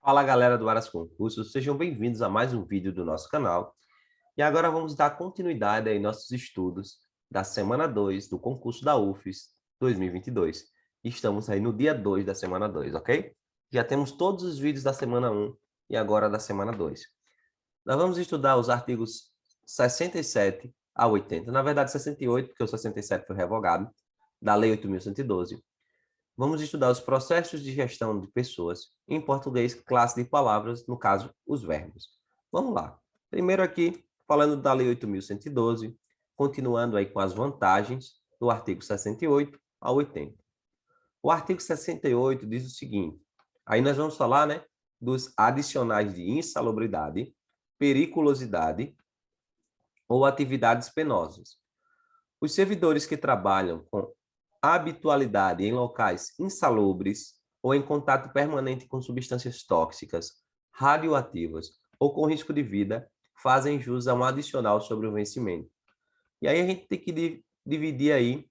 Fala galera do Aras Concursos, sejam bem-vindos a mais um vídeo do nosso canal. E agora vamos dar continuidade aí nossos estudos da semana 2 do concurso da UFES 2022. Estamos aí no dia 2 da semana 2, ok? Já temos todos os vídeos da semana 1 e agora da semana 2. Nós vamos estudar os artigos 67 a 80, na verdade 68, porque o 67 foi revogado, da Lei 8.112. Vamos estudar os processos de gestão de pessoas, em português, classe de palavras, no caso, os verbos. Vamos lá. Primeiro aqui, falando da Lei 8.112, continuando aí com as vantagens do artigo 68 a 80. O artigo 68 diz o seguinte, aí nós vamos falar, né, dos adicionais de insalubridade, periculosidade ou atividades penosas. Os servidores que trabalham com habitualidade em locais insalubres ou em contato permanente com substâncias tóxicas, radioativas ou com risco de vida, fazem jus a um adicional sobre o vencimento. E aí a gente tem que dividir aí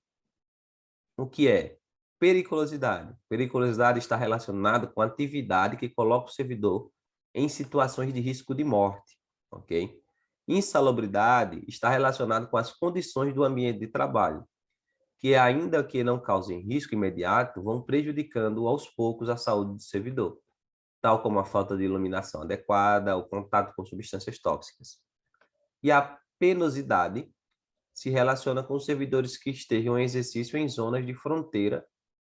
o que é periculosidade. Periculosidade está relacionada com a atividade que coloca o servidor em situações de risco de morte, ok? Insalubridade está relacionado com as condições do ambiente de trabalho, que ainda que não causem risco imediato, vão prejudicando aos poucos a saúde do servidor, tal como a falta de iluminação adequada, o contato com substâncias tóxicas. E a penosidade se relaciona com os servidores que estejam em exercício em zonas de fronteira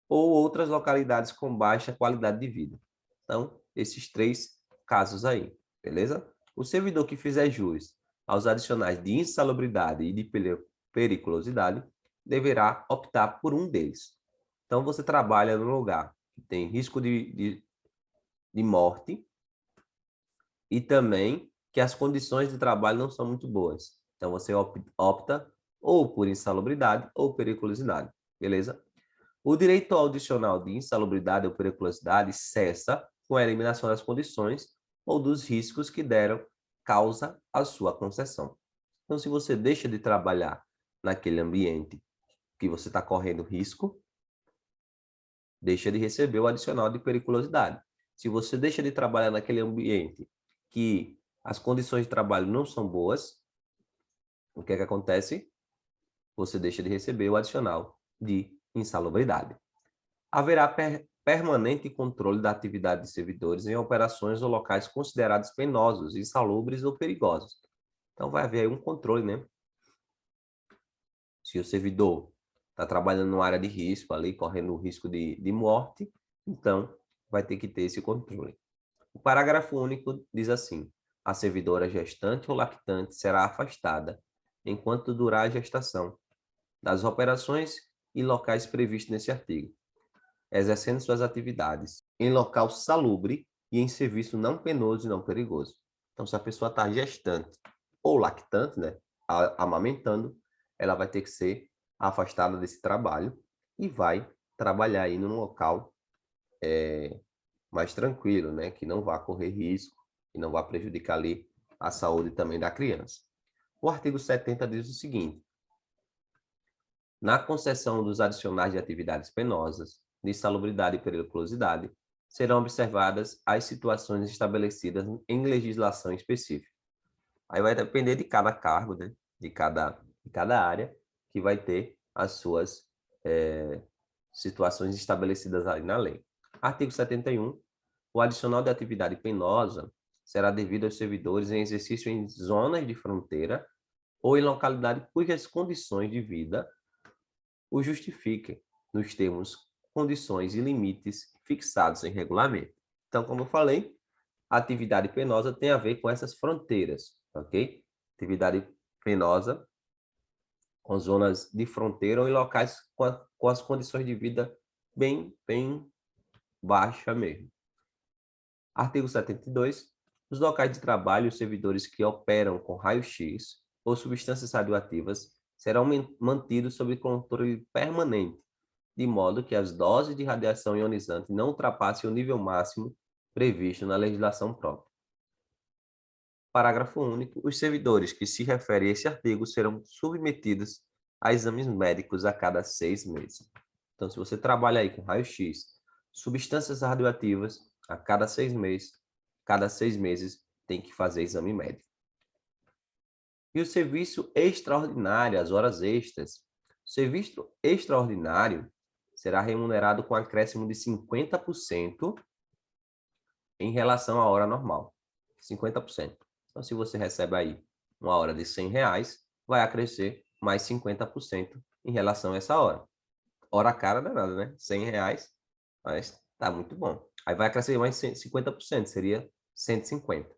ou outras localidades com baixa qualidade de vida. Então, esses três casos aí, beleza? O servidor que fizer jus aos adicionais de insalubridade e de periculosidade deverá optar por um deles. Então, você trabalha num lugar que tem risco de morte e também que as condições de trabalho não são muito boas. Então, você opta ou por insalubridade ou periculosidade, beleza? O direito adicional de insalubridade ou periculosidade cessa com a eliminação das condições ou dos riscos que deram causa à sua concessão. Então, se você deixa de trabalhar naquele ambiente que você está correndo risco, deixa de receber o adicional de periculosidade. Se você deixa de trabalhar naquele ambiente que as condições de trabalho não são boas, o que é que acontece? Você deixa de receber o adicional de insalubridade. Haverá permanente controle da atividade de servidores em operações ou locais considerados penosos, insalubres ou perigosos. Então, vai haver aí um controle, né? Se o servidor está trabalhando numa área de risco, ali, correndo o risco de morte, então, vai ter que ter esse controle. O parágrafo único diz assim, a servidora gestante ou lactante será afastada, enquanto durar a gestação, das operações e locais previstos nesse artigo, exercendo suas atividades em local salubre e em serviço não penoso e não perigoso. Então, se a pessoa está gestante ou lactante, né, amamentando, ela vai ter que ser afastada desse trabalho e vai trabalhar aí num local mais tranquilo, né, que não vá correr risco e não vá prejudicar ali a saúde também da criança. O artigo 70 diz o seguinte, na concessão dos adicionais de atividades penosas, de insalubridade e periculosidade, serão observadas as situações estabelecidas em legislação específica. Aí vai depender de cada cargo, né? de cada área, que vai ter as suas situações estabelecidas ali na lei. Artigo 71. O adicional de atividade penosa será devido aos servidores em exercício em zonas de fronteira ou em localidade cujas condições de vida o justifiquem, nos termos, condições e limites fixados em regulamento. Então, como eu falei, a atividade penosa tem a ver com essas fronteiras, ok? Atividade penosa com zonas de fronteira ou em locais com as condições de vida bem baixa mesmo. Artigo 72. Os locais de trabalho e os servidores que operam com raio-x ou substâncias radioativas serão mantidos sob controle permanente, de modo que as doses de radiação ionizante não ultrapassem o nível máximo previsto na legislação própria. Parágrafo único. Os servidores que se referem a esse artigo serão submetidos a exames médicos a cada 6 meses. Então, se você trabalha aí com raio-x, substâncias radioativas, a cada 6 meses, cada 6 meses tem que fazer exame médico. E o serviço extraordinário, as horas extras. O serviço extraordinário será remunerado com acréscimo de 50% em relação à hora normal. 50%. Então, se você recebe aí uma hora de R$100, vai acrescer mais 50% em relação a essa hora. Hora cara não é nada, né? R$100, mas tá muito bom. Aí vai acrescer mais 50%, seria 150.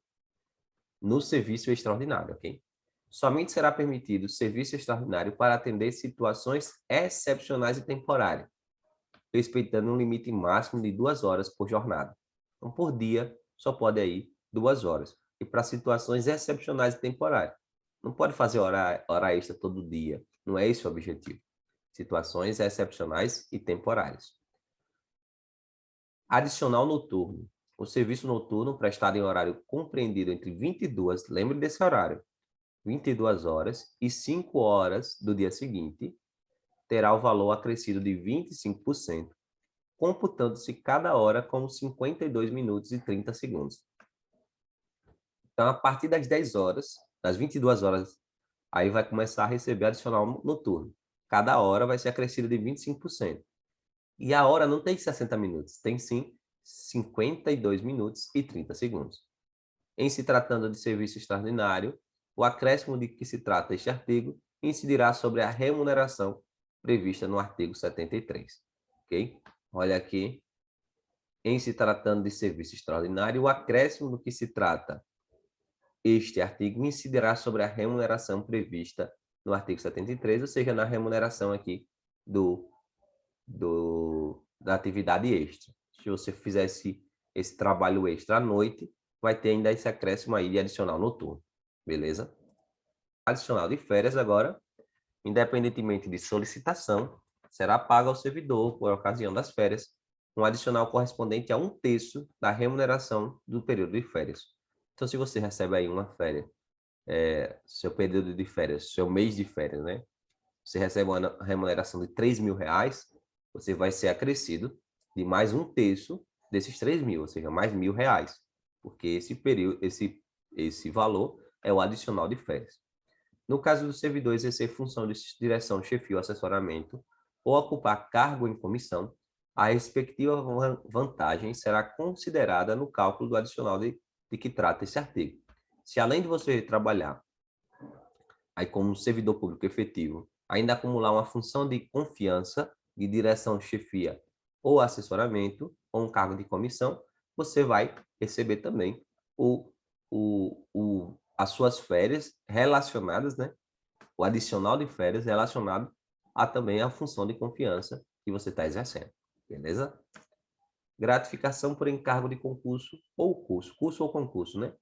No serviço extraordinário, ok? Somente será permitido serviço extraordinário para atender situações excepcionais e temporárias, respeitando um limite máximo de 2 horas por jornada. Então, por dia, só pode aí 2 horas. E para situações excepcionais e temporárias. Não pode fazer hora extra todo dia. Não é esse o objetivo. Situações excepcionais e temporárias. Adicional noturno. O serviço noturno prestado em horário compreendido entre 22, lembre desse horário, 22 horas e 5 horas do dia seguinte, terá o valor acrescido de 25%, computando-se cada hora como 52 minutos e 30 segundos. Então, a partir das 10 horas, das 22 horas, aí vai começar a receber adicional noturno. Cada hora vai ser acrescida de 25%. E a hora não tem 60 minutos, tem sim 52 minutos e 30 segundos. Em se tratando de serviço extraordinário, o acréscimo de que se trata este artigo incidirá sobre a remuneração prevista no artigo 73. Ok? Olha aqui. Em se tratando de serviço extraordinário, o acréscimo do que se trata este artigo incidirá sobre a remuneração prevista no artigo 73, ou seja, na remuneração aqui da atividade extra. Se você fizesse esse trabalho extra à noite, vai ter ainda esse acréscimo aí de adicional noturno, beleza? Adicional de férias agora, independentemente de solicitação, será pago ao servidor, por ocasião das férias, um adicional correspondente a 1/3 da remuneração do período de férias. Então, se você recebe aí uma férias, seu período de férias, seu mês de férias, né? Você recebe uma remuneração de R$3.000, você vai ser acrescido de mais 1/3 desses 3.000, ou seja, mais R$1.000, porque esse valor é o adicional de férias. No caso do servidor exercer função de direção, chefia ou assessoramento, ou ocupar cargo em comissão, a respectiva vantagem será considerada no cálculo do adicional de que trata esse artigo. Se além de você trabalhar aí como servidor público efetivo, ainda acumular uma função de confiança, de direção, chefia ou assessoramento, ou um cargo de comissão, você vai receber também as suas férias relacionadas, né? O adicional de férias relacionado a também a função de confiança que você está exercendo, beleza? Gratificação por encargo de concurso ou curso ou concurso, né?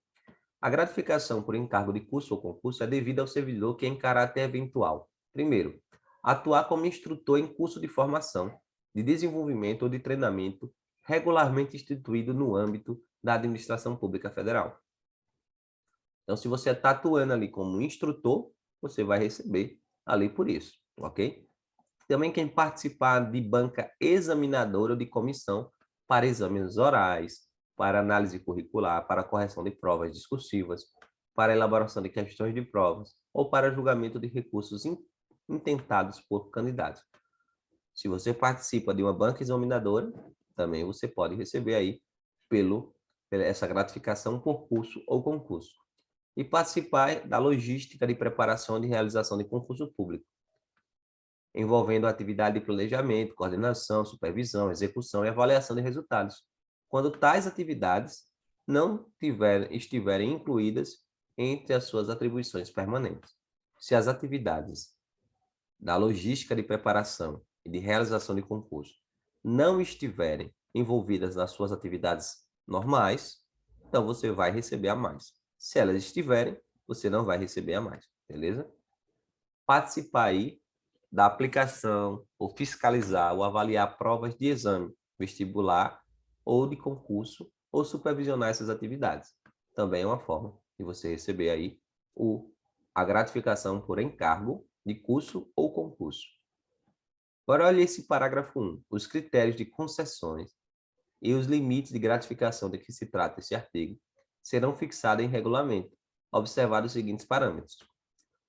A gratificação por encargo de curso ou concurso é devida ao servidor que, em caráter eventual, primeiro, atuar como instrutor em curso de formação, de desenvolvimento ou de treinamento regularmente instituído no âmbito da Administração Pública Federal. Então, se você está atuando ali como instrutor, você vai receber ali por isso, ok? Também quem participar de banca examinadora ou de comissão para exames orais, para análise curricular, para correção de provas discursivas, para elaboração de questões de provas ou para julgamento de recursos intentados por candidatos. Se você participa de uma banca examinadora, também você pode receber aí essa gratificação por curso ou concurso. E participar da logística de preparação e realização de concurso público, envolvendo a atividade de planejamento, coordenação, supervisão, execução e avaliação de resultados, quando tais atividades não estiverem incluídas entre as suas atribuições permanentes. Se as atividades da logística de preparação e de realização de concurso não estiverem envolvidas nas suas atividades normais, então você vai receber a mais. Se elas estiverem, você não vai receber a mais, beleza? Participar aí da aplicação, ou fiscalizar, ou avaliar provas de exame vestibular ou de concurso, ou supervisionar essas atividades. Também é uma forma de você receber aí a gratificação por encargo de curso ou concurso. Agora, olha esse parágrafo 1, os critérios de concessões e os limites de gratificação de que se trata esse artigo, serão fixadas em regulamento, observados os seguintes parâmetros.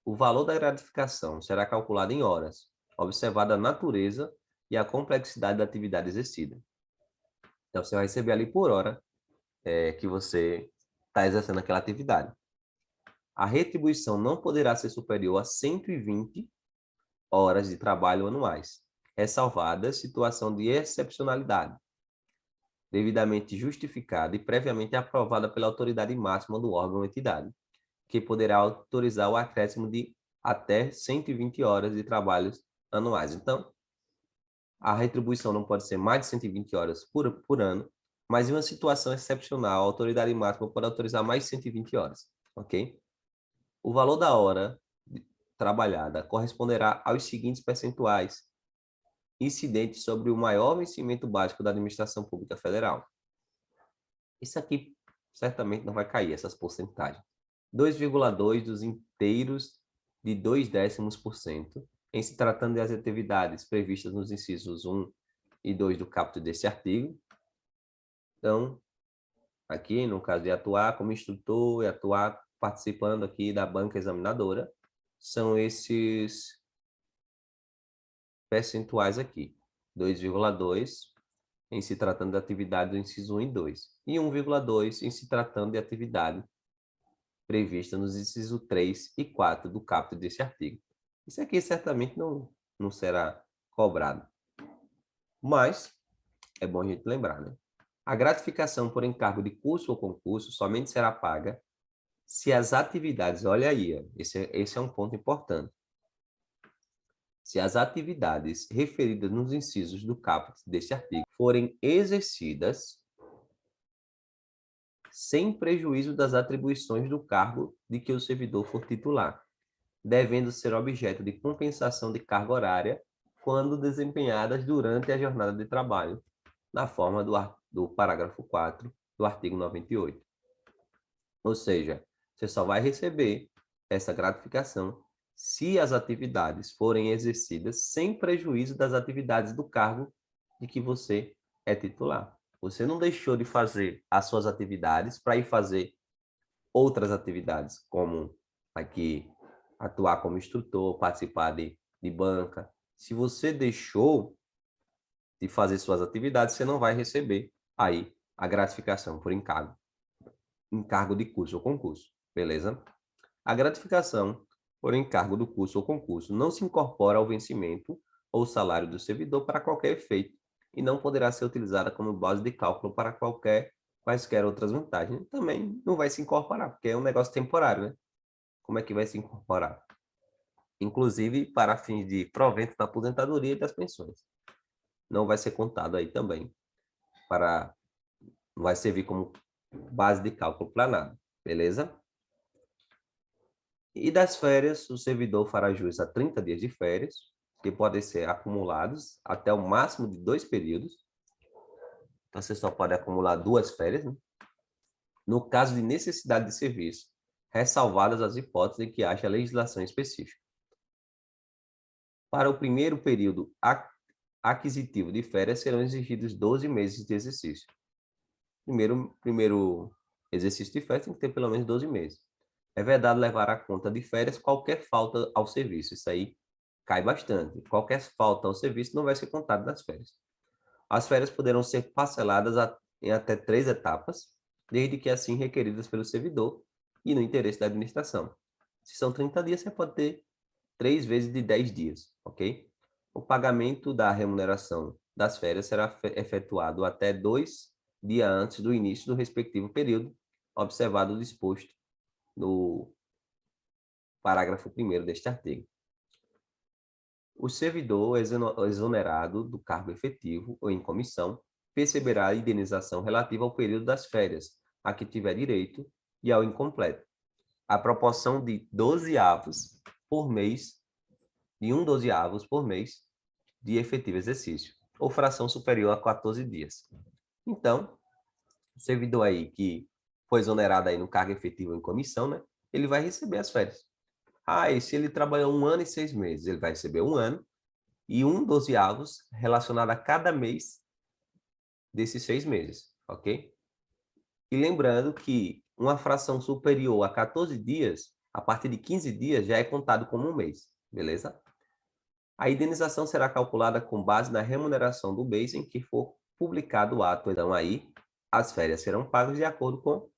O valor da gratificação será calculado em horas, observada a natureza e a complexidade da atividade exercida. Então, você vai receber ali por hora que você está exercendo aquela atividade. A retribuição não poderá ser superior a 120 horas de trabalho anuais, ressalvada a situação de excepcionalidade, devidamente justificada e previamente aprovada pela autoridade máxima do órgão ou entidade, que poderá autorizar o acréscimo de até 120 horas de trabalhos anuais. Então, a retribuição não pode ser mais de 120 horas por ano, mas em uma situação excepcional, a autoridade máxima pode autorizar mais de 120 horas, ok? O valor da hora trabalhada corresponderá aos seguintes percentuais incidentes sobre o maior vencimento básico da administração pública federal. Isso aqui certamente não vai cair, essas porcentagens. 2,2 dos inteiros de 0,2%, em se tratando das atividades previstas nos incisos 1 e 2 do caput deste artigo. Então, aqui, no caso de atuar como instrutor e atuar participando aqui da banca examinadora, são esses percentuais aqui. 2,2 em se tratando de atividade do inciso 1 e 2. E 1,2 em se tratando de atividade prevista nos incisos 3 e 4 do caput deste artigo. Isso aqui certamente não será cobrado. Mas é bom a gente lembrar, né? A gratificação por encargo de curso ou concurso somente será paga se as atividades, olha aí, esse é um ponto importante. Se as atividades referidas nos incisos do caput deste artigo forem exercidas sem prejuízo das atribuições do cargo de que o servidor for titular, devendo ser objeto de compensação de carga horária quando desempenhadas durante a jornada de trabalho, na forma do parágrafo 4 do artigo 98. Ou seja, você só vai receber essa gratificação se as atividades forem exercidas sem prejuízo das atividades do cargo de que você é titular. Você não deixou de fazer as suas atividades para ir fazer outras atividades, como aqui atuar como instrutor, participar de banca. Se você deixou de fazer suas atividades, você não vai receber aí a gratificação por encargo de curso ou concurso, beleza? A gratificação por encargo do curso ou concurso não se incorpora ao vencimento ou salário do servidor para qualquer efeito e não poderá ser utilizada como base de cálculo para quaisquer outras vantagens. Também não vai se incorporar, porque é um negócio temporário, né? Como é que vai se incorporar? Inclusive para fins de provento da aposentadoria e das pensões. Não vai ser contado aí também, não vai servir como base de cálculo para nada, beleza? E das férias, o servidor fará jus a 30 dias de férias, que podem ser acumulados até o máximo de 2 períodos. Então, você só pode acumular 2 férias, né? No caso de necessidade de serviço, ressalvadas as hipóteses em que haja legislação específica. Para o primeiro período aquisitivo de férias, serão exigidos 12 meses de exercício. Primeiro exercício de férias tem que ter pelo menos 12 meses. É vedado levar à conta de férias qualquer falta ao serviço. Isso aí cai bastante. Qualquer falta ao serviço não vai ser contado nas férias. As férias poderão ser parceladas em até 3 etapas, desde que assim requeridas pelo servidor e no interesse da administração. Se são 30 dias, você pode ter 3 vezes de 10 dias, ok? O pagamento da remuneração das férias será efetuado até 2 dias antes do início do respectivo período, observado o disposto no parágrafo 1º deste artigo. O servidor exonerado do cargo efetivo ou em comissão perceberá a indenização relativa ao período das férias, a que tiver direito, e ao incompleto. A proporção de 12avos por mês, de 1/12 por mês de efetivo exercício, ou fração superior a 14 dias. Então, o servidor aí que foi exonerado aí no cargo efetivo ou em comissão, né, ele vai receber as férias. E se ele trabalhou 1 ano e 6 meses, ele vai receber 1 ano e 1/12 relacionado a cada mês desses 6 meses, ok? E lembrando que uma fração superior a 14 dias, a partir de 15 dias, já é contado como um mês, beleza? A indenização será calculada com base na remuneração do mês em que for publicado o ato. Então, aí, as férias serão pagas de acordo com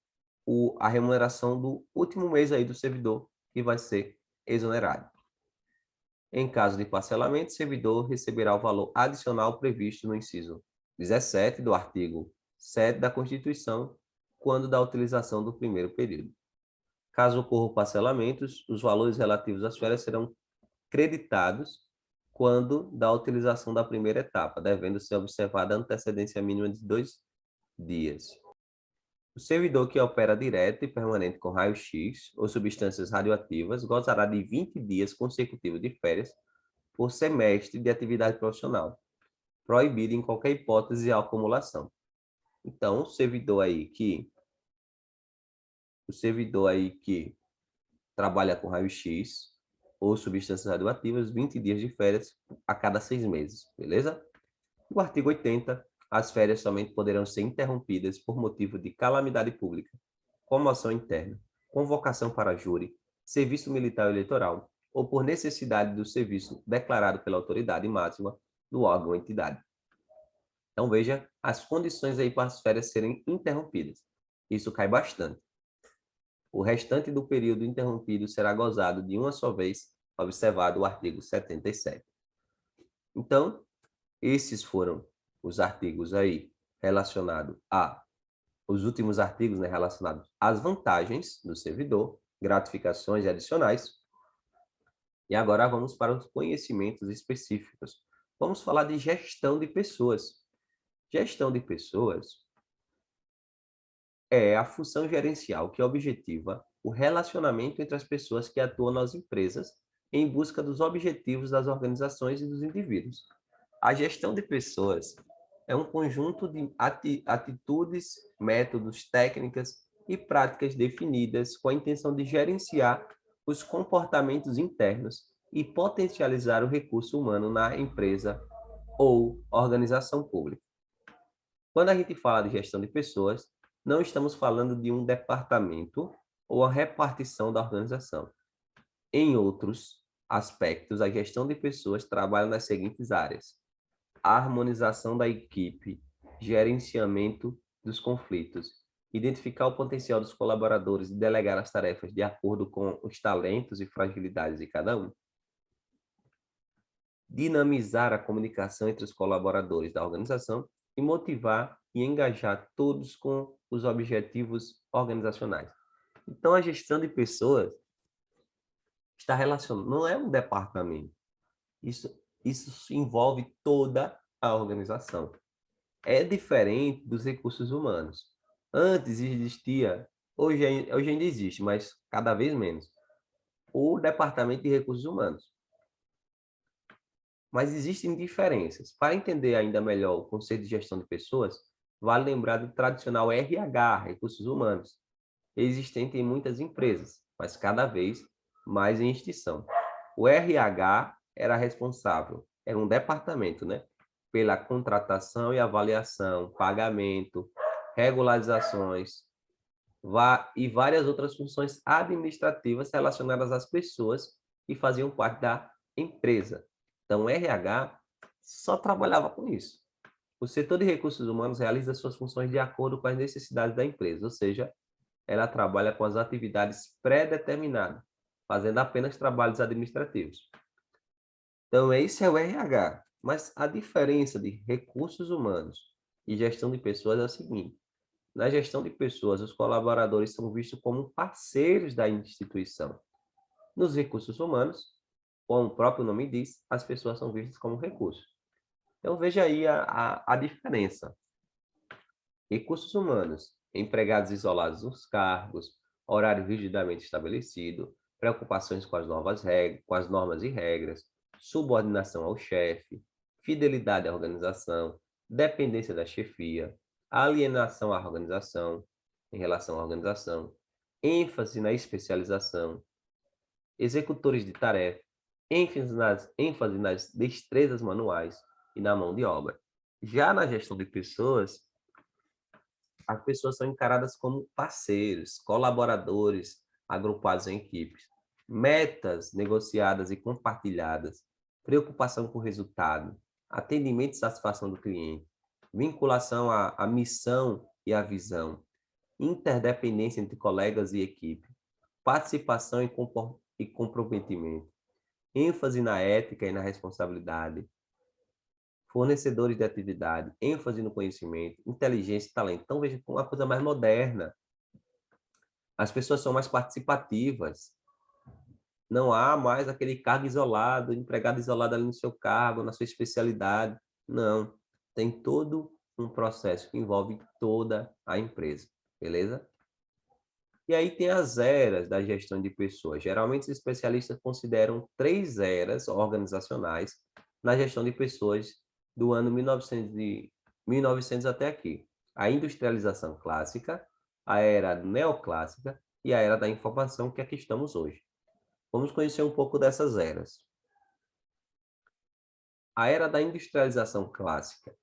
a remuneração do último mês aí do servidor, que vai ser exonerado. Em caso de parcelamento, o servidor receberá o valor adicional previsto no inciso 17 do artigo 7 da Constituição, quando da utilização do primeiro período. Caso ocorra parcelamentos, os valores relativos às férias serão creditados quando da utilização da primeira etapa, devendo ser observada a antecedência mínima de 2 dias. O servidor que opera direto e permanente com raio-x ou substâncias radioativas gozará de 20 dias consecutivos de férias por semestre de atividade profissional, proibido em qualquer hipótese a acumulação. Então, o servidor aí que trabalha com raio-x ou substâncias radioativas, 20 dias de férias a cada 6 meses, beleza? O artigo 80, as férias somente poderão ser interrompidas por motivo de calamidade pública, comoção interna, convocação para júri, serviço militar ou eleitoral, ou por necessidade do serviço declarado pela autoridade máxima do órgão ou entidade. Então, veja as condições aí para as férias serem interrompidas. Isso cai bastante. O restante do período interrompido será gozado de uma só vez, observado o artigo 77. Então, esses foram os artigos aí relacionados os últimos artigos, né, relacionados às vantagens do servidor, gratificações adicionais. E agora vamos para os conhecimentos específicos. Vamos falar de gestão de pessoas. Gestão de pessoas é a função gerencial que objetiva o relacionamento entre as pessoas que atuam nas empresas em busca dos objetivos das organizações e dos indivíduos. A gestão de pessoas é um conjunto de atitudes, métodos, técnicas e práticas definidas com a intenção de gerenciar os comportamentos internos e potencializar o recurso humano na empresa ou organização pública. Quando a gente fala de gestão de pessoas, não estamos falando de um departamento ou a repartição da organização. Em outros aspectos, a gestão de pessoas trabalha nas seguintes áreas: a harmonização da equipe, gerenciamento dos conflitos, identificar o potencial dos colaboradores e delegar as tarefas de acordo com os talentos e fragilidades de cada um, dinamizar a comunicação entre os colaboradores da organização e motivar e engajar todos com os objetivos organizacionais. Então, a gestão de pessoas está relacionada, não é um departamento. Isso envolve toda a organização. É diferente dos recursos humanos. Antes existia, hoje ainda existe, mas cada vez menos, o Departamento de Recursos Humanos. Mas existem diferenças. Para entender ainda melhor o conceito de gestão de pessoas, vale lembrar do tradicional RH, Recursos Humanos, existente em muitas empresas, mas cada vez mais em extinção. O RH era responsável, era um departamento, né, pela contratação e avaliação, pagamento, regularizações e várias outras funções administrativas relacionadas às pessoas que faziam parte da empresa. Então, o RH só trabalhava com isso. O setor de recursos humanos realiza suas funções de acordo com as necessidades da empresa, ou seja, ela trabalha com as atividades pré-determinadas, fazendo apenas trabalhos administrativos. Então, esse é o RH. Mas a diferença de recursos humanos e gestão de pessoas é a seguinte: na gestão de pessoas, os colaboradores são vistos como parceiros da instituição. Nos recursos humanos, como o próprio nome diz, as pessoas são vistas como recursos. Então, veja aí a diferença. Recursos humanos, empregados isolados nos cargos, horário rigidamente estabelecido, preocupações com as com as normas e regras, subordinação ao chefe, fidelidade à organização, dependência da chefia, alienação à organização, em relação à organização, ênfase na especialização, executores de tarefa, ênfase nas destrezas manuais e na mão de obra. Já na gestão de pessoas, as pessoas são encaradas como parceiros, colaboradores, agrupados em equipes. Metas negociadas e compartilhadas, preocupação com o resultado, atendimento e satisfação do cliente, vinculação à missão e à visão, interdependência entre colegas e equipe, participação e comprometimento, ênfase na ética e na responsabilidade, fornecedores de atividade, ênfase no conhecimento, inteligência e talento. Então, veja, uma coisa mais moderna. As pessoas são mais participativas. Não há mais aquele cargo isolado, empregado isolado ali no seu cargo, na sua especialidade. Não. Tem todo um processo que envolve toda a empresa. Beleza? E aí tem as eras da gestão de pessoas. Geralmente, os especialistas consideram 3 eras organizacionais na gestão de pessoas do ano 1900 até aqui. A industrialização clássica, a era neoclássica e a era da informação, que aqui estamos hoje. Vamos conhecer um pouco dessas eras. A era da industrialização clássica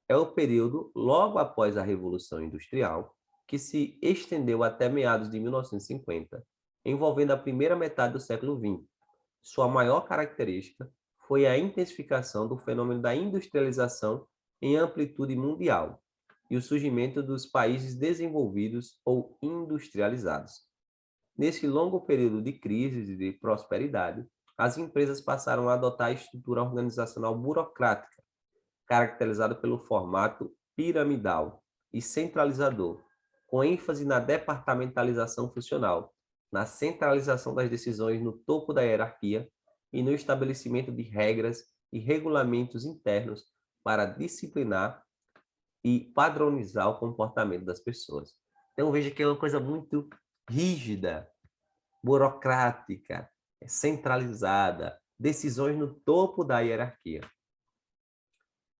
é o período logo após a Revolução Industrial, que se estendeu até meados de 1950, envolvendo a primeira metade do século XX. Sua maior característica foi a intensificação do fenômeno da industrialização em amplitude mundial e o surgimento dos países desenvolvidos ou industrializados. Nesse longo período de crise e de prosperidade, as empresas passaram a adotar a estrutura organizacional burocrática, caracterizada pelo formato piramidal e centralizador, com ênfase na departamentalização funcional, na centralização das decisões no topo da hierarquia e no estabelecimento de regras e regulamentos internos para disciplinar e padronizar o comportamento das pessoas. Então, veja que é uma coisa muito rígida, burocrática, centralizada, decisões no topo da hierarquia.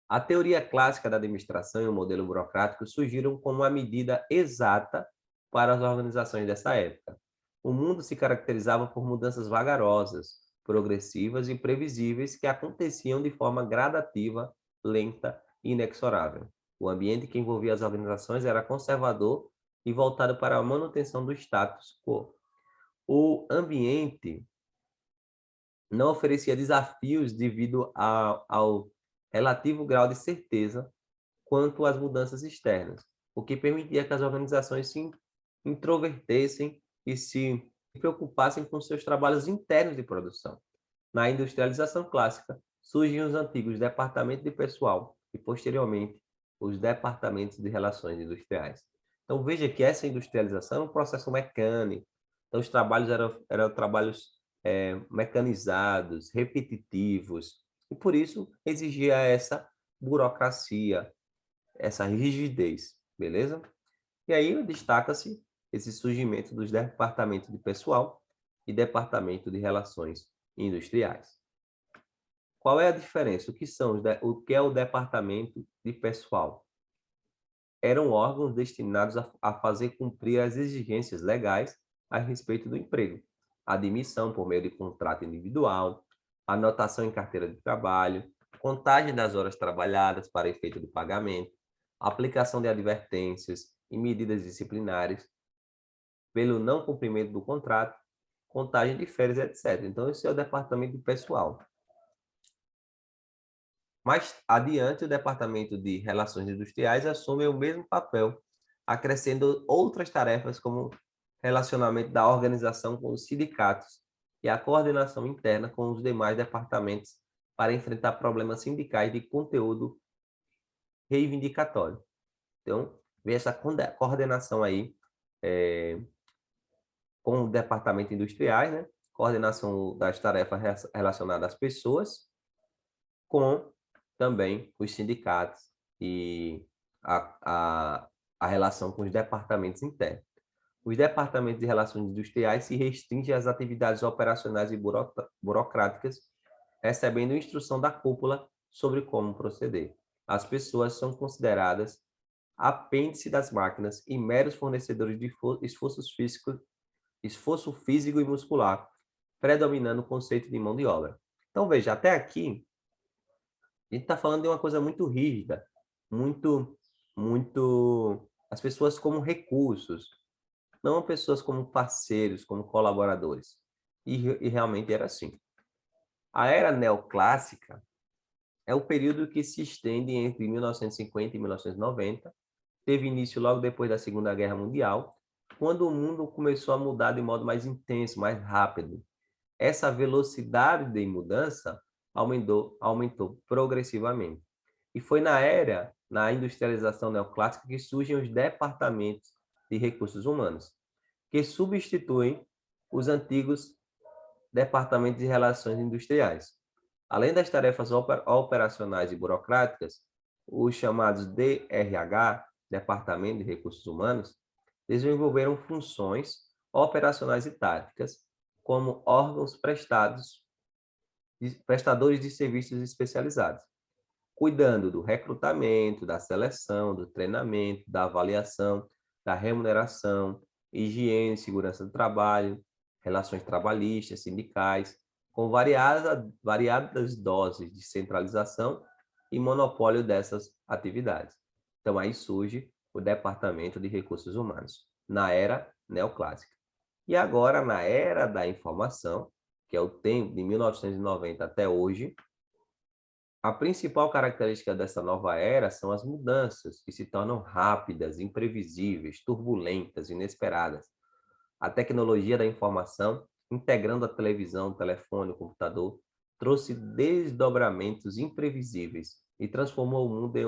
A teoria clássica da administração e o modelo burocrático surgiram como uma medida exata para as organizações dessa época. O mundo se caracterizava por mudanças vagarosas, progressivas e previsíveis que aconteciam de forma gradativa, lenta e inexorável. O ambiente que envolvia as organizações era conservador e voltado para a manutenção do status quo. O ambiente não oferecia desafios devido ao relativo grau de certeza quanto às mudanças externas, o que permitia que as organizações se introvertessem e se preocupassem com seus trabalhos internos de produção. Na industrialização clássica, surgem os antigos departamentos de pessoal e, posteriormente, os departamentos de relações industriais. Então, veja que essa industrialização é um processo mecânico. Então, os trabalhos eram trabalhos mecanizados, repetitivos, e por isso exigia essa burocracia, essa rigidez, beleza? E aí destaca-se esse surgimento dos departamentos de pessoal e departamento de relações industriais. Qual é a diferença? O que é o departamento de pessoal? Eram órgãos destinados a fazer cumprir as exigências legais a respeito do emprego, admissão por meio de contrato individual, anotação em carteira de trabalho, contagem das horas trabalhadas para efeito de pagamento, aplicação de advertências e medidas disciplinares pelo não cumprimento do contrato, contagem de férias, etc. Então, esse é o departamento de pessoal. Mais adiante, o departamento de relações industriais assume o mesmo papel, acrescendo outras tarefas como relacionamento da organização com os sindicatos e a coordenação interna com os demais departamentos para enfrentar problemas sindicais de conteúdo reivindicatório. Então, vem essa coordenação aí com o departamento industriais, né? Coordenação das tarefas relacionadas às pessoas, com também os sindicatos e a relação com os departamentos internos. Os departamentos de relações industriais se restringem às atividades operacionais e burocráticas, recebendo instrução da cúpula sobre como proceder. As pessoas são consideradas apêndice das máquinas e meros fornecedores de esforço físico e muscular, predominando o conceito de mão de obra. Então, veja, até aqui, a gente está falando de uma coisa muito rígida, muito as pessoas como recursos, não pessoas como parceiros, como colaboradores. E realmente era assim. A era neoclássica é o período que se estende entre 1950 e 1990, teve início logo depois da Segunda Guerra Mundial, quando o mundo começou a mudar de modo mais intenso, mais rápido. Essa velocidade de mudança aumentou progressivamente. E foi na industrialização neoclássica, que surgem os departamentos de recursos humanos, que substituem os antigos departamentos de relações industriais. Além das tarefas operacionais e burocráticas, os chamados DRH, Departamento de Recursos Humanos, desenvolveram funções operacionais e táticas como órgãos prestadores de serviços especializados, cuidando do recrutamento, da seleção, do treinamento, da avaliação, da remuneração, higiene, segurança do trabalho, relações trabalhistas, sindicais, com variadas doses de centralização e monopólio dessas atividades. Então, aí surge o Departamento de Recursos Humanos, na era neoclássica. E agora, na era da informação, que é o tempo de 1990 até hoje, a principal característica dessa nova era são as mudanças, que se tornam rápidas, imprevisíveis, turbulentas, inesperadas. A tecnologia da informação, integrando a televisão, o telefone, o computador, trouxe desdobramentos imprevisíveis e transformou o mundo em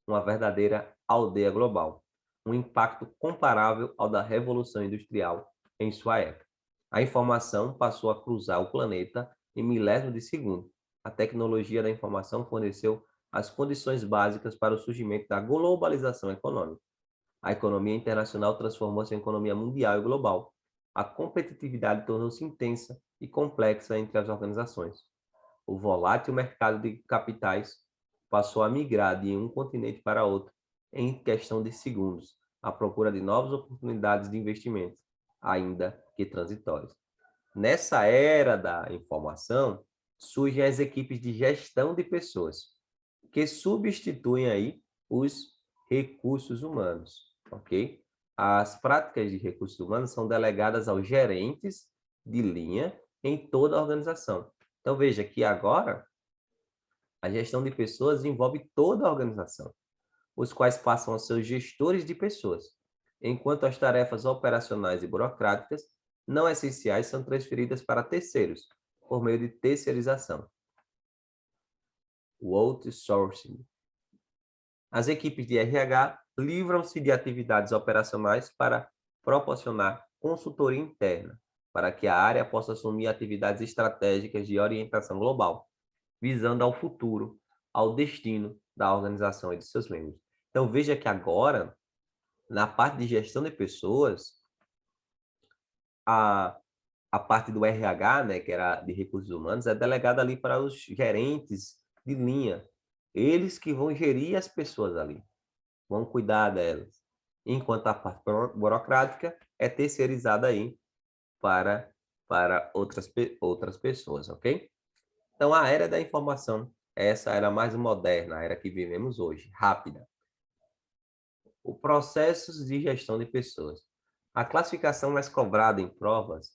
uma verdadeira aldeia global, um impacto comparável ao da Revolução Industrial em sua época. A informação passou a cruzar o planeta em milésimos de segundo. A tecnologia da informação forneceu as condições básicas para o surgimento da globalização econômica. A economia internacional transformou-se em economia mundial e global. A competitividade tornou-se intensa e complexa entre as organizações. O volátil mercado de capitais passou a migrar de um continente para outro em questão de segundos, à procura de novas oportunidades de investimento, ainda que transitórias. Nessa era da informação, surgem as equipes de gestão de pessoas, que substituem aí os recursos humanos, ok? As práticas de recursos humanos são delegadas aos gerentes de linha em toda a organização. Então, veja que agora a gestão de pessoas envolve toda a organização, os quais passam a ser os gestores de pessoas, enquanto as tarefas operacionais e burocráticas não essenciais são transferidas para terceiros, por meio de terceirização. O outsourcing. As equipes de RH livram-se de atividades operacionais para proporcionar consultoria interna, para que a área possa assumir atividades estratégicas de orientação global, visando ao futuro, ao destino da organização e de seus membros. Então, veja que agora, na parte de gestão de pessoas, a parte do RH, né, que era de recursos humanos, é delegada ali para os gerentes de linha. Eles que vão gerir as pessoas ali, vão cuidar delas. Enquanto a parte burocrática é terceirizada aí para outras pessoas, ok? Então, a era da informação, essa era mais moderna, a era que vivemos hoje, rápida. O processos de gestão de pessoas. A classificação mais cobrada em provas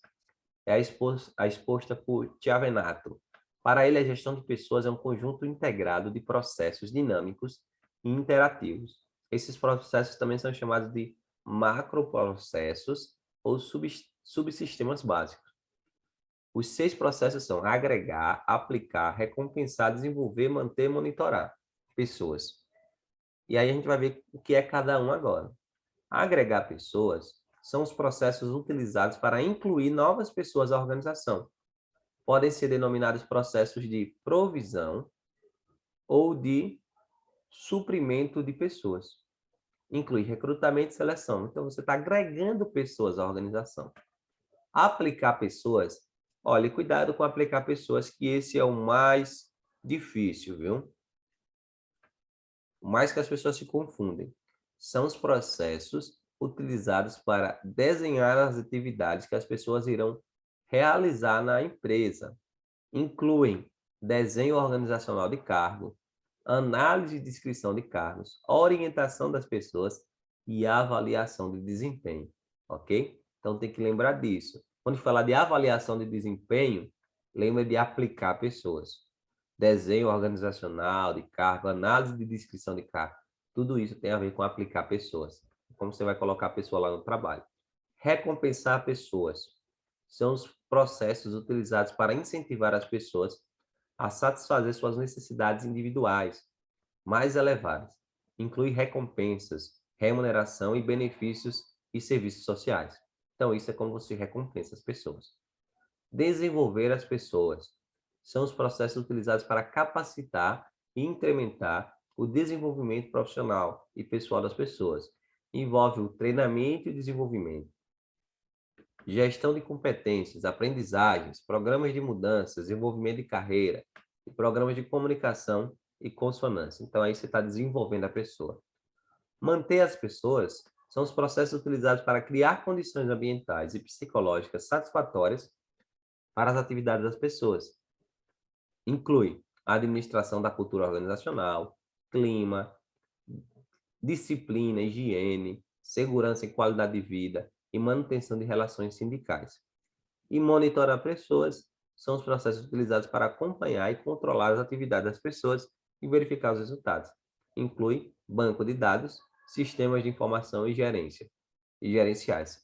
é a exposta por Chiavenato. Para ele, a gestão de pessoas é um conjunto integrado de processos dinâmicos e interativos. Esses processos também são chamados de macroprocessos ou subsistemas básicos. Os 6 processos são agregar, aplicar, recompensar, desenvolver, manter e monitorar pessoas. E aí a gente vai ver o que é cada um agora. Agregar pessoas são os processos utilizados para incluir novas pessoas à organização. Podem ser denominados processos de provisão ou de suprimento de pessoas. Inclui recrutamento e seleção. Então, você está agregando pessoas à organização. Aplicar pessoas, olhe, cuidado com aplicar pessoas, que esse é o mais difícil, viu? O mais que as pessoas se confundem. São os processos utilizados para desenhar as atividades que as pessoas irão realizar na empresa. Incluem desenho organizacional de cargo, análise e descrição de cargos, orientação das pessoas, e avaliação de desempenho, ok? Então, tem que lembrar disso. Quando falar de avaliação de desempenho, lembra de aplicar pessoas. Desenho organizacional de cargo, análise de descrição de cargo. Tudo isso tem a ver com aplicar pessoas. Como você vai colocar a pessoa lá no trabalho. Recompensar pessoas. São os processos utilizados para incentivar as pessoas a satisfazer suas necessidades individuais mais elevadas. Inclui recompensas, remuneração e benefícios e serviços sociais. Então, isso é como você recompensa as pessoas. Desenvolver as pessoas. São os processos utilizados para capacitar e incrementar o desenvolvimento profissional e pessoal das pessoas. Envolve o treinamento e desenvolvimento, gestão de competências, aprendizagens, programas de mudanças, desenvolvimento de carreira, e programas de comunicação e consonância. Então, aí você está desenvolvendo a pessoa. Manter as pessoas são os processos utilizados para criar condições ambientais e psicológicas satisfatórias para as atividades das pessoas. Inclui a administração da cultura organizacional, clima, disciplina, higiene, segurança e qualidade de vida e manutenção de relações sindicais. E monitorar pessoas são os processos utilizados para acompanhar e controlar as atividades das pessoas e verificar os resultados. Inclui banco de dados, sistemas de informação e gerência e gerenciais.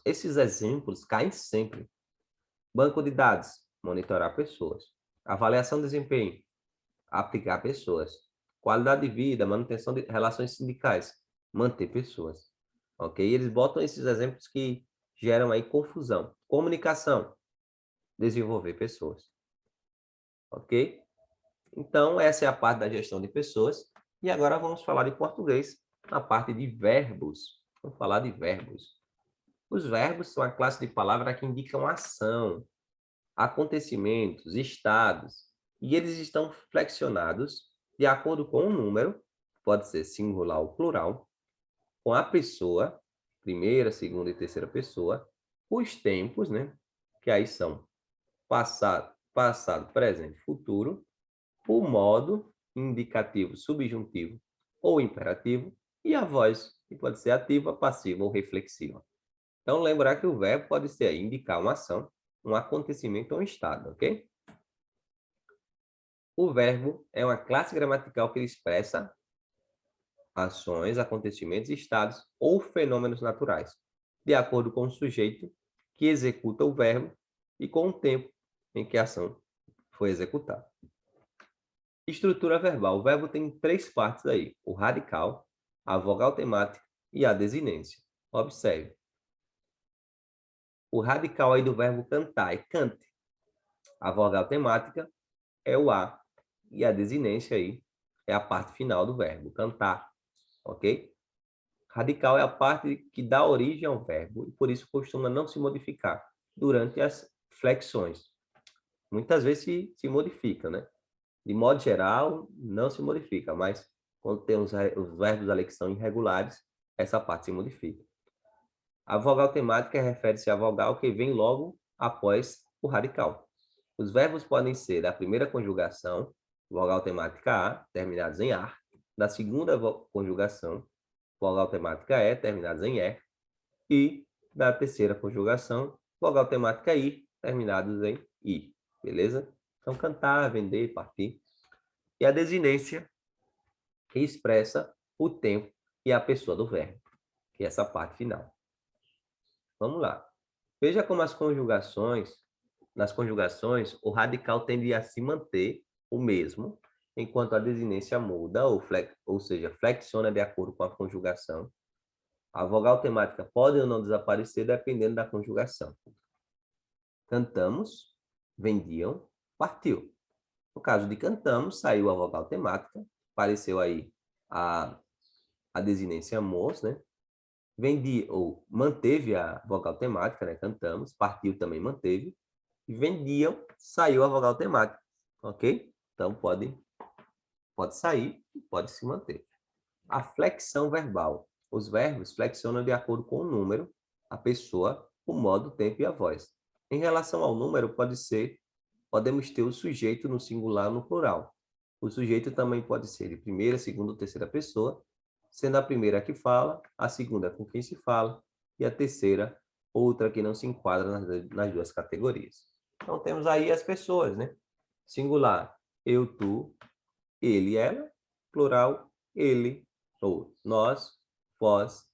Esses exemplos caem sempre. Banco de dados, monitorar pessoas. Avaliação de desempenho, aplicar pessoas. Qualidade de vida, manutenção de relações sindicais, manter pessoas. Ok? E eles botam esses exemplos que geram aí confusão. Comunicação, desenvolver pessoas. Ok? Então, essa é a parte da gestão de pessoas. E agora vamos falar de português, a parte de verbos. Vamos falar de verbos. Os verbos são a classe de palavras que indicam ação, acontecimentos, estados, e eles estão flexionados de acordo com o número, pode ser singular ou plural, com a pessoa, primeira, segunda e terceira pessoa, os tempos, né? Que aí são passado, presente, futuro, o modo, indicativo, subjuntivo ou imperativo, e a voz, que pode ser ativa, passiva ou reflexiva. Então, lembrar que o verbo pode ser indicar uma ação, um acontecimento ou um estado, ok? O verbo é uma classe gramatical que expressa ações, acontecimentos, estados ou fenômenos naturais, de acordo com o sujeito que executa o verbo e com o tempo em que a ação foi executada. Estrutura verbal. O verbo tem 3 partes aí: o radical, a vogal temática e a desinência. Observe. O radical aí do verbo cantar é cante. A vogal temática é o a e a desinência aí é a parte final do verbo, cantar, ok? Radical é a parte que dá origem ao verbo e por isso costuma não se modificar durante as flexões. Muitas vezes se modifica, né? De modo geral, não se modifica, mas quando tem os verbos ali que são irregulares, essa parte se modifica. A vogal temática refere-se à vogal que vem logo após o radical. Os verbos podem ser da primeira conjugação, vogal temática A, terminados em AR, da segunda conjugação, vogal temática E, terminados em E, e da terceira conjugação, vogal temática I, terminados em I. Beleza? Então, cantar, vender, partir. E a desinência, que expressa o tempo e a pessoa do verbo, que é essa parte final. Vamos lá. Veja como nas conjugações, o radical tende a se manter o mesmo, enquanto a desinência muda, ou seja, flexiona de acordo com a conjugação. A vogal temática pode ou não desaparecer dependendo da conjugação. Cantamos, vendiam, partiu. No caso de cantamos, saiu a vogal temática, apareceu aí a desinência mos, né? Vendi ou manteve a vogal temática, né? Cantamos, partiu também manteve. E vendiam, saiu a vogal temática, ok? Então pode sair, pode se manter. A flexão verbal. Os verbos flexionam de acordo com o número, a pessoa, o modo, o tempo e a voz. Em relação ao número, podemos ter o sujeito no singular ou no plural. O sujeito também pode ser de primeira, segunda ou terceira pessoa, sendo a primeira que fala, a segunda com quem se fala, e a terceira, outra que não se enquadra nas duas categorias. Então, temos aí as pessoas, né? Singular, eu, tu, ele, ela. Plural, ele, ou nós, vós,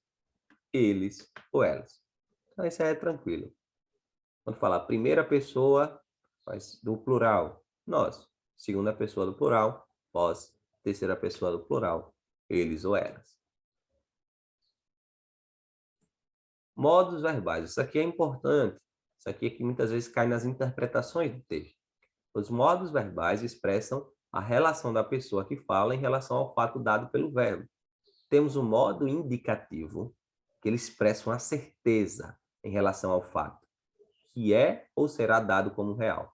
eles ou elas. Então, isso aí é tranquilo. Quando falar primeira pessoa, mas do plural, nós. Segunda pessoa do plural, vós. Terceira pessoa do plural, eles ou elas. Modos verbais. Isso aqui é importante. Isso aqui é que muitas vezes cai nas interpretações do texto. Os modos verbais expressam a relação da pessoa que fala em relação ao fato dado pelo verbo. Temos o modo indicativo, que ele expressa uma certeza em relação ao fato, que é ou será dado como real.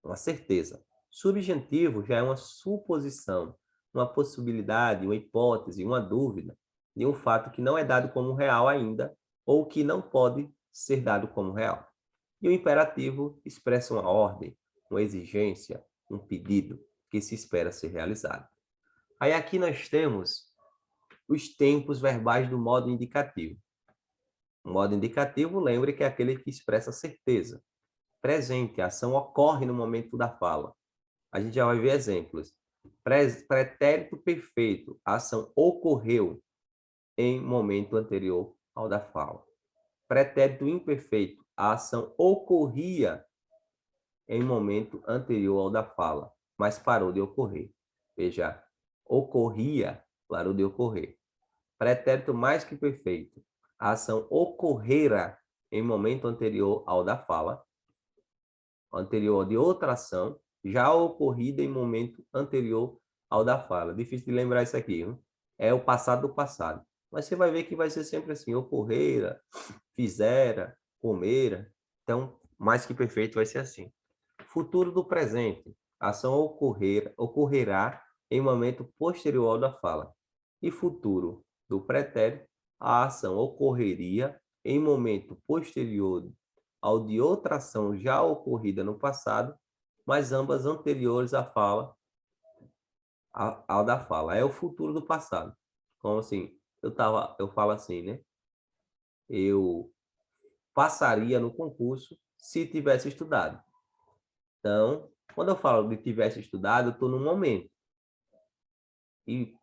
Uma certeza. Subjuntivo já é uma suposição, uma possibilidade, uma hipótese, uma dúvida de um fato que não é dado como real ainda ou que não pode ser dado como real. E o imperativo expressa uma ordem, uma exigência, um pedido que se espera ser realizado. Aí aqui nós temos os tempos verbais do modo indicativo. O modo indicativo, lembre que é aquele que expressa certeza. Presente, a ação ocorre no momento da fala. A gente já vai ver exemplos. Pretérito perfeito, a ação ocorreu em momento anterior ao da fala. Pretérito imperfeito, a ação ocorria em momento anterior ao da fala, mas parou de ocorrer. Veja, ocorria, parou de ocorrer. Pretérito mais que perfeito, a ação ocorrera em momento anterior ao da fala, anterior de outra ação, já ocorrida em momento anterior ao da fala. Difícil de lembrar isso aqui, hein? É o passado do passado. Mas você vai ver que vai ser sempre assim, ocorrera, fizera, comera. Então, mais que perfeito vai ser assim. Futuro do presente. A ação ocorrerá em momento posterior ao da fala. E futuro do pretérito. A ação ocorreria em momento posterior ao de outra ação já ocorrida no passado, mas ambas anteriores à fala, ao da fala. É o futuro do passado. Como assim? Eu falo assim, né? Eu passaria no concurso se tivesse estudado. Então, quando eu falo de tivesse estudado, eu estou no momento. E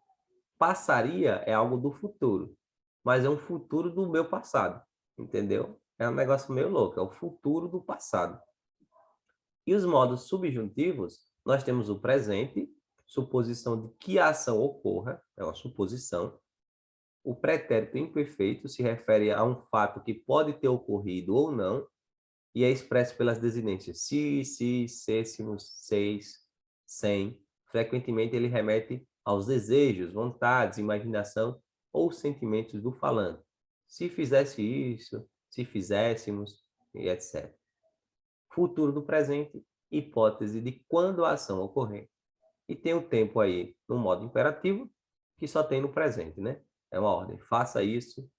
passaria é algo do futuro, mas é um futuro do meu passado, entendeu? É um negócio meio louco, é o futuro do passado. E os modos subjuntivos, nós temos o presente, suposição de que a ação ocorra, é uma suposição. O pretérito imperfeito se refere a um fato que pode ter ocorrido ou não, e é expresso pelas desinências se, sêssimos, seis, sem. Frequentemente ele remete aos desejos, vontades, imaginação ou sentimentos do falante. Se fizesse isso, se fizéssemos, e etc. Futuro do presente, hipótese de quando a ação ocorrer. E tem o tempo aí no modo imperativo, que só tem no presente, né? É uma ordem. Faça isso,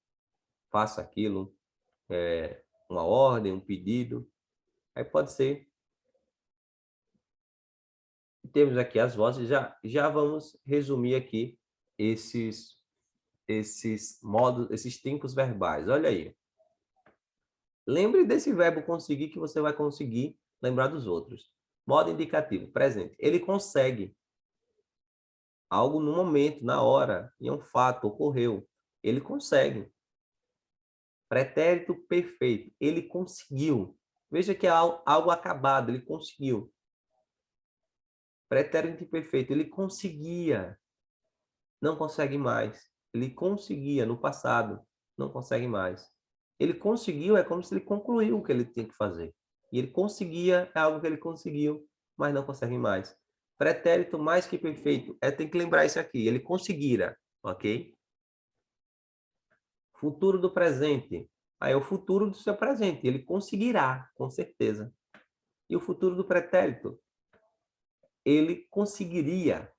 faça aquilo, uma ordem, um pedido. Aí pode ser. Temos aqui as vozes, já vamos resumir aqui esses modos, esses tempos verbais. Olha aí. Lembre desse verbo conseguir que você vai conseguir lembrar dos outros. Modo indicativo, presente. Ele consegue algo no momento, na hora, e é um fato, ocorreu. Ele consegue. Pretérito perfeito. Ele conseguiu. Veja que é algo acabado, ele conseguiu. Pretérito imperfeito, ele conseguia. Não consegue mais. Ele conseguia no passado, não consegue mais. Ele conseguiu, é como se ele concluiu o que ele tinha que fazer. E ele conseguia, é algo que ele conseguiu, mas não consegue mais. Pretérito mais que perfeito, tem que lembrar isso aqui, ele conseguira, ok? Futuro do presente, aí é o futuro do seu presente, ele conseguirá, com certeza. E o futuro do pretérito, ele conseguiria.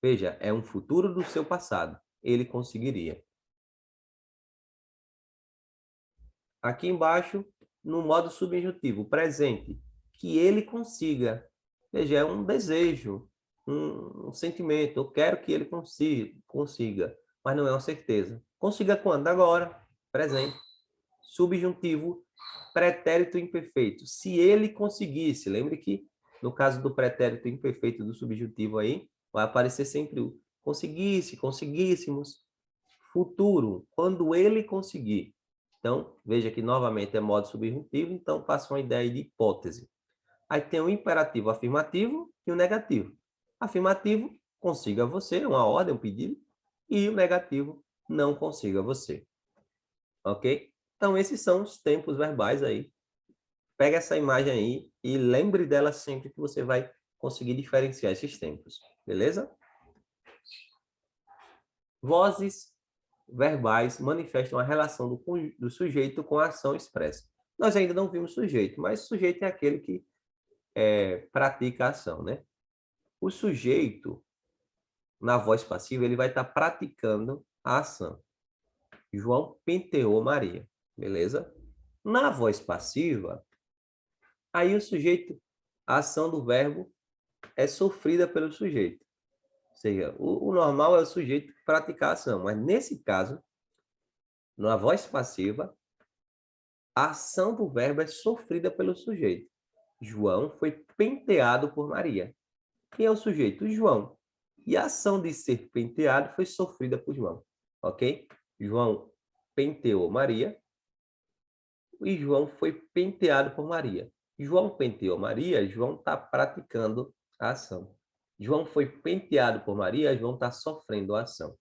Veja, é um futuro do seu passado, ele conseguiria. Aqui embaixo, no modo subjuntivo, presente, que ele consiga. Veja, é um desejo, um sentimento. Eu quero que ele consiga. mas não é uma certeza. Consiga quando? Agora, presente. Subjuntivo, pretérito imperfeito. Se ele conseguisse, lembre que no caso do pretérito imperfeito do subjuntivo aí, vai aparecer sempre o conseguisse, conseguíssemos. Futuro, quando ele conseguir. Então, veja que novamente é modo subjuntivo, então faça uma ideia de hipótese. Aí tem o imperativo afirmativo e o negativo. Afirmativo, consiga você, uma ordem, um pedido, e o negativo, não consiga você. Ok? Então, esses são os tempos verbais aí. Pega essa imagem aí e lembre dela sempre que você vai conseguir diferenciar esses tempos. Beleza? Vozes verbais manifestam a relação do sujeito com a ação expressa. Nós ainda não vimos sujeito, mas sujeito é aquele que pratica a ação, né? O sujeito, na voz passiva, ele vai estar praticando a ação. João penteou Maria, beleza? Na voz passiva, aí o sujeito, a ação do verbo é sofrida pelo sujeito. Ou seja, o normal é o sujeito praticar a ação, mas nesse caso, na voz passiva, a ação do verbo é sofrida pelo sujeito. João foi penteado por Maria. Quem é o sujeito? João. E a ação de ser penteado foi sofrida por João. Ok? João penteou Maria e João foi penteado por Maria. João penteou Maria, João está praticando a ação. João foi penteado por Maria, João está sofrendo a ação.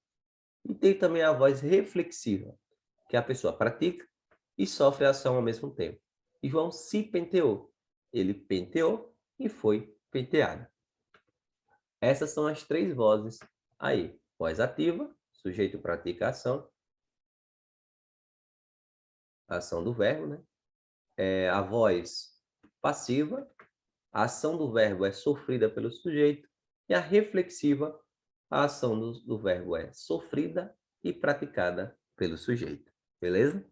E tem também a voz reflexiva, que a pessoa pratica e sofre a ação ao mesmo tempo. E João se penteou. Ele penteou e foi penteado. Essas são as três vozes aí. Voz ativa, sujeito pratica a ação do verbo, né? A voz passiva, a ação do verbo é sofrida pelo sujeito. E a reflexiva, a ação do verbo é sofrida e praticada pelo sujeito. Beleza?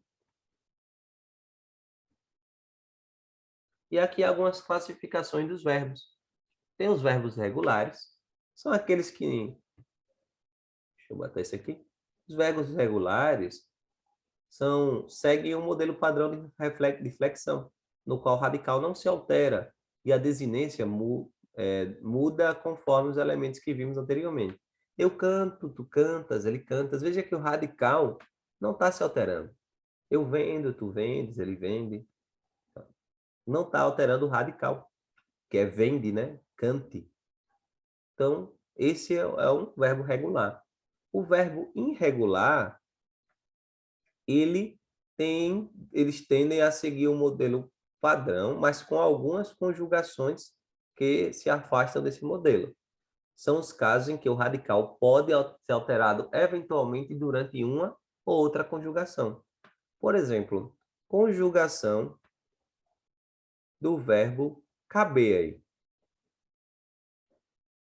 E aqui algumas classificações dos verbos. Tem os verbos regulares, são aqueles que... Deixa eu botar isso aqui. Os verbos regulares seguem um modelo padrão de flexão, no qual o radical não se altera e a desinência muda conforme os elementos que vimos anteriormente. Eu canto, tu cantas, ele canta. Veja que o radical não está se alterando. Eu vendo, tu vendes, ele vende. Não está alterando o radical, que é vende, né? Cante. Então, esse é um verbo regular. O verbo irregular, eles tendem a seguir um modelo padrão, mas com algumas conjugações que se afastam desse modelo. São os casos em que o radical pode ser alterado eventualmente durante uma ou outra conjugação. Por exemplo, conjugação do verbo caber aí.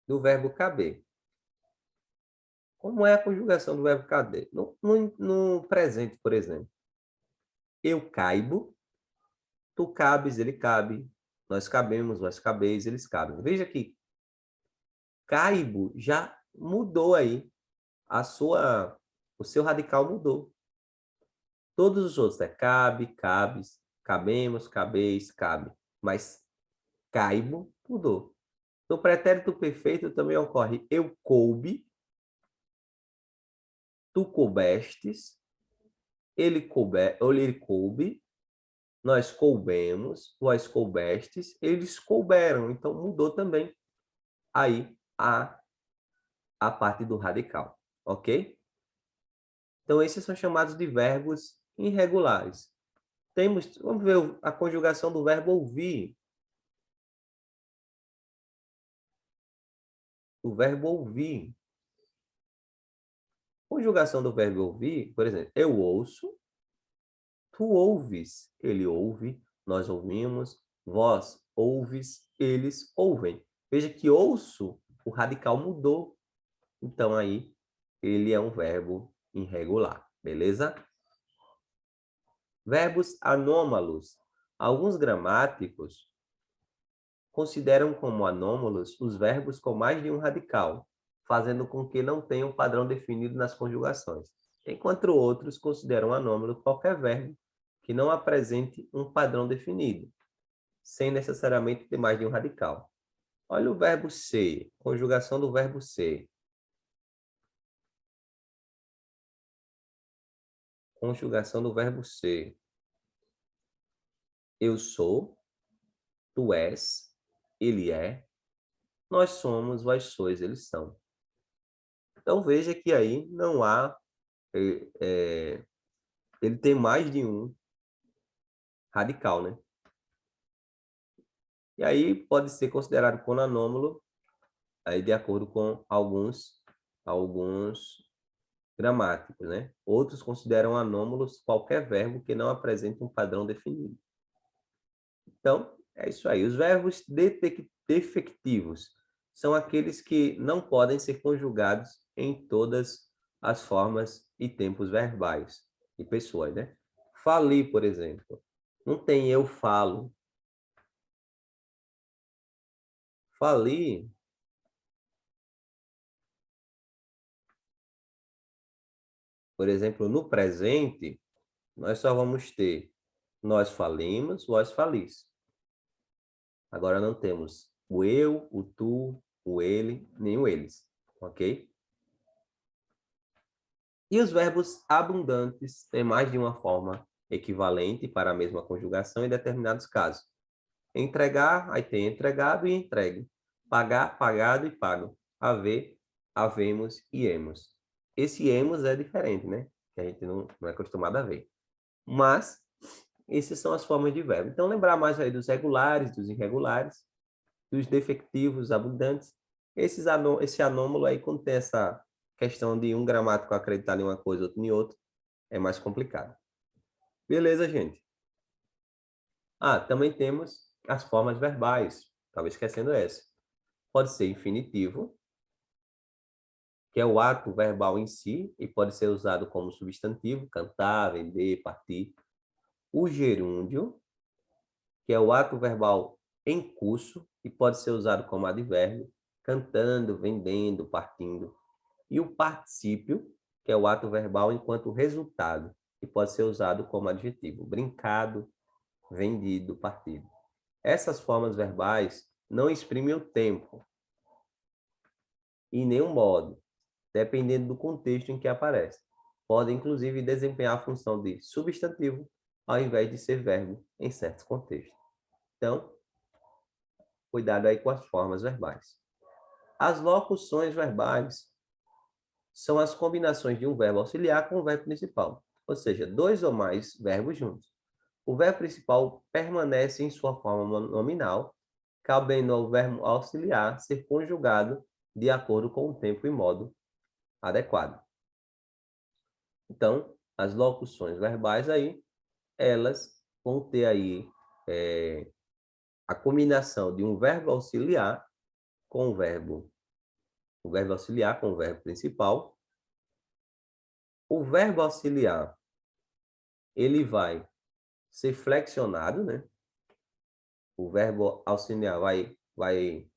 Do verbo caber. Como é a conjugação do verbo caber? No presente, por exemplo. Eu caibo, tu cabes, ele cabe. Nós cabemos, vós cabeis, eles cabem. Veja que caibo já mudou aí. O seu radical mudou. Todos os outros é cabe, cabes, cabemos, cabeis, cabe. Mas caibo mudou. No pretérito perfeito também ocorre eu coube, tu coubestes, ele coube, nós coubemos, vós coubestes, eles couberam. Então, mudou também aí a parte do radical, ok? Então, esses são chamados de verbos irregulares. Vamos ver a conjugação do verbo ouvir. O verbo ouvir. Conjugação do verbo ouvir, por exemplo, eu ouço, tu ouves, ele ouve, nós ouvimos, vós ouves, eles ouvem. Veja que ouço, o radical mudou. Então, aí, ele é um verbo irregular, beleza? Verbos anômalos. Alguns gramáticos consideram como anômalos os verbos com mais de um radical. fazendo com que não tenha um padrão definido nas conjugações, enquanto outros consideram anômalo qualquer verbo que não apresente um padrão definido, sem necessariamente ter mais de um radical. Olha o verbo ser, conjugação do verbo ser. Conjugação do verbo ser. Eu sou, tu és, ele é, nós somos, vós sois, eles são. Então veja que aí não há, ele tem mais de um radical, né? E aí pode ser considerado como anômalo, aí de acordo com alguns gramáticos, né? Outros consideram anômalos qualquer verbo que não apresente um padrão definido. Então, é isso aí. Os verbos defectivos são aqueles que não podem ser conjugados em todas as formas e tempos verbais de pessoas, né? Falir, por exemplo. Não tem eu falo. Falir, por exemplo, no presente, nós só vamos ter nós falimos, vós falis. Agora não temos o eu, o tu, o ele, nem o eles, ok? E os verbos abundantes têm mais de uma forma equivalente para a mesma conjugação em determinados casos. Entregar, aí tem entregado e entregue. Pagar, pagado e pago. Haver, havemos e hemos. Esse hemos é diferente, né? Que a gente não é acostumado a ver. Mas, essas são as formas de verbo. Então, lembrar mais aí dos regulares, dos irregulares, dos defectivos, abundantes. Esse anômalo aí, quando tem essa questão de um gramático acreditar em uma coisa, outro em outra, é mais complicado. Beleza, gente? Também temos as formas verbais. Estava esquecendo essa. Pode ser infinitivo, que é o ato verbal em si, e pode ser usado como substantivo, cantar, vender, partir. O gerúndio, que é o ato verbal em curso, e pode ser usado como advérbio, cantando, vendendo, partindo. E o particípio, que é o ato verbal enquanto resultado, e pode ser usado como adjetivo, brincado, vendido, partido. Essas formas verbais não exprimem o tempo, em nenhum modo, dependendo do contexto em que aparece. Podem, inclusive, desempenhar a função de substantivo, ao invés de ser verbo em certos contextos. Então, cuidado aí com as formas verbais. As locuções verbais são as combinações de um verbo auxiliar com o verbo principal, ou seja, dois ou mais verbos juntos. O verbo principal permanece em sua forma nominal, cabendo ao verbo auxiliar ser conjugado de acordo com o tempo e modo adequado. Então, as locuções verbais aí, elas vão ter aí a combinação de um verbo auxiliar com o verbo auxiliar com o verbo principal. O verbo auxiliar, ele vai ser flexionado, né? O verbo auxiliar vai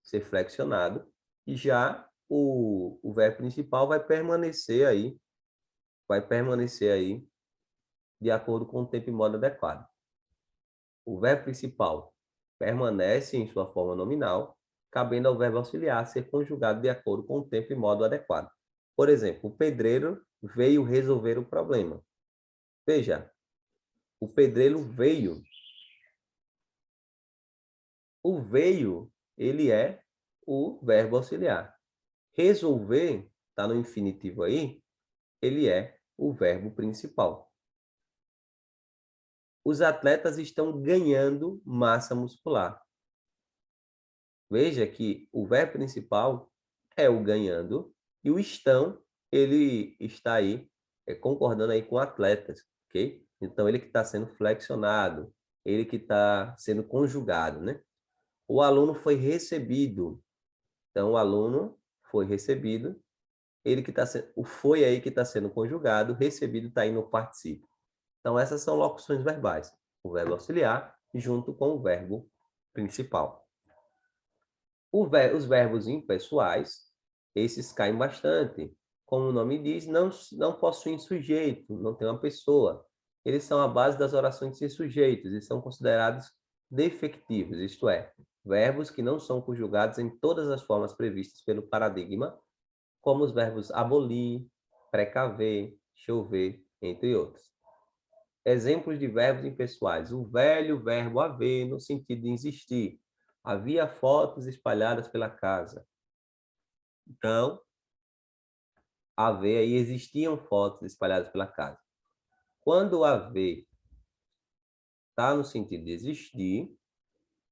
ser flexionado, e já o verbo principal vai permanecer aí de acordo com o tempo e modo adequado. O verbo principal permanece em sua forma nominal, cabendo ao verbo auxiliar ser conjugado de acordo com o tempo e modo adequado. Por exemplo, o pedreiro veio resolver o problema. Veja, o pedreiro veio. O veio, ele é o verbo auxiliar. Resolver, está no infinitivo aí, ele é o verbo principal. Os atletas estão ganhando massa muscular. Veja que o verbo principal é o ganhando e o estão, ele está aí concordando aí com atletas, ok? Então, ele que está sendo flexionado, ele que está sendo conjugado, né? O aluno foi recebido. Então, o aluno foi recebido, ele que está sendo, o foi aí que está sendo conjugado, recebido está aí no particípio. Então, essas são locuções verbais. O verbo auxiliar junto com o verbo principal. Os verbos impessoais, esses caem bastante. Como o nome diz, não possuem sujeito, não tem uma pessoa. Eles são a base das orações sem sujeitos e são considerados defectivos, isto é, verbos que não são conjugados em todas as formas previstas pelo paradigma, como os verbos abolir, precaver, chover, entre outros. Exemplos de verbos impessoais. O velho verbo haver, no sentido de existir. Havia fotos espalhadas pela casa. Então, haver aí, existiam fotos espalhadas pela casa. Quando o haver está no sentido de existir,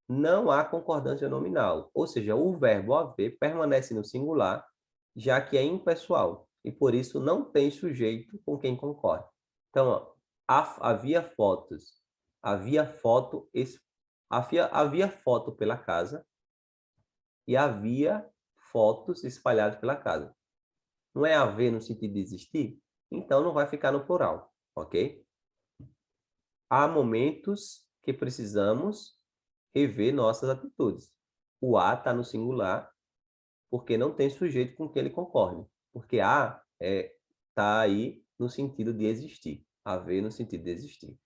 não há concordância nominal. Ou seja, o verbo haver permanece no singular, já que é impessoal. E por isso não tem sujeito com quem concorda. Então, ó, havia fotos. Havia foto, havia foto pela casa e havia fotos espalhadas pela casa. Não é haver no sentido de existir? Então, não vai ficar no plural, ok? Há momentos que precisamos rever nossas atitudes. O A está no singular porque não tem sujeito com quem ele concorde. Porque A está aí no sentido de existir. Haver no sentido de existir.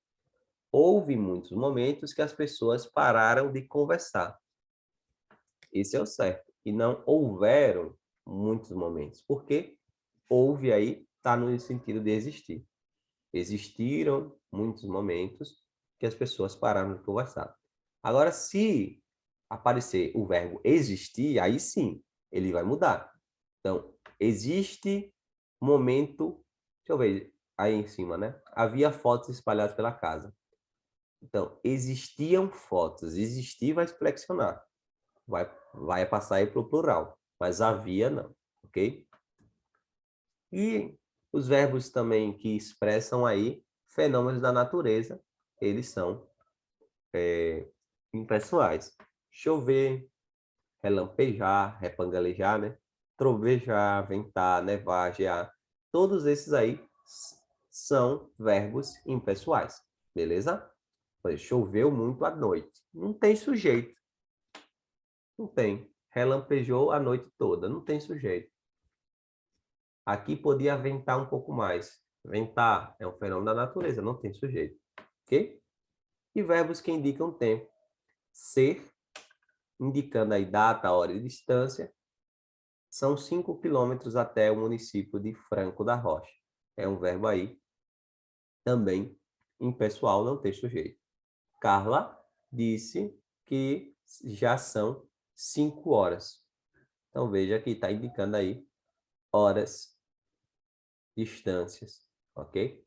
Houve muitos momentos que as pessoas pararam de conversar. Esse é o certo. E não houveram muitos momentos. Porque houve aí, está no sentido de existir. Existiram muitos momentos que as pessoas pararam de conversar. Agora, se aparecer o verbo existir, aí sim, ele vai mudar. Então, existe momento... Deixa eu ver aí em cima, né? Havia fotos espalhadas pela casa. Então, existiam fotos. Existir vai flexionar. Vai passar aí para o plural. Mas havia não, ok? E os verbos também que expressam aí fenômenos da natureza, eles são impessoais. Chover, relampejar, repangalejar, né? Trovejar, ventar, nevar, gear. Todos esses aí são verbos impessoais, beleza? Pois choveu muito à noite. Não tem sujeito. Não tem. Relampejou a noite toda. Não tem sujeito. Aqui podia ventar um pouco mais. Ventar é um fenômeno da natureza, não tem sujeito. Ok? E verbos que indicam tempo. Ser, indicando aí data, hora e distância. São 5 quilômetros até o município de Franco da Rocha. É um verbo aí também impessoal, não tem sujeito. Carla disse que já são 5 horas. Então veja que está indicando aí horas, distâncias, ok?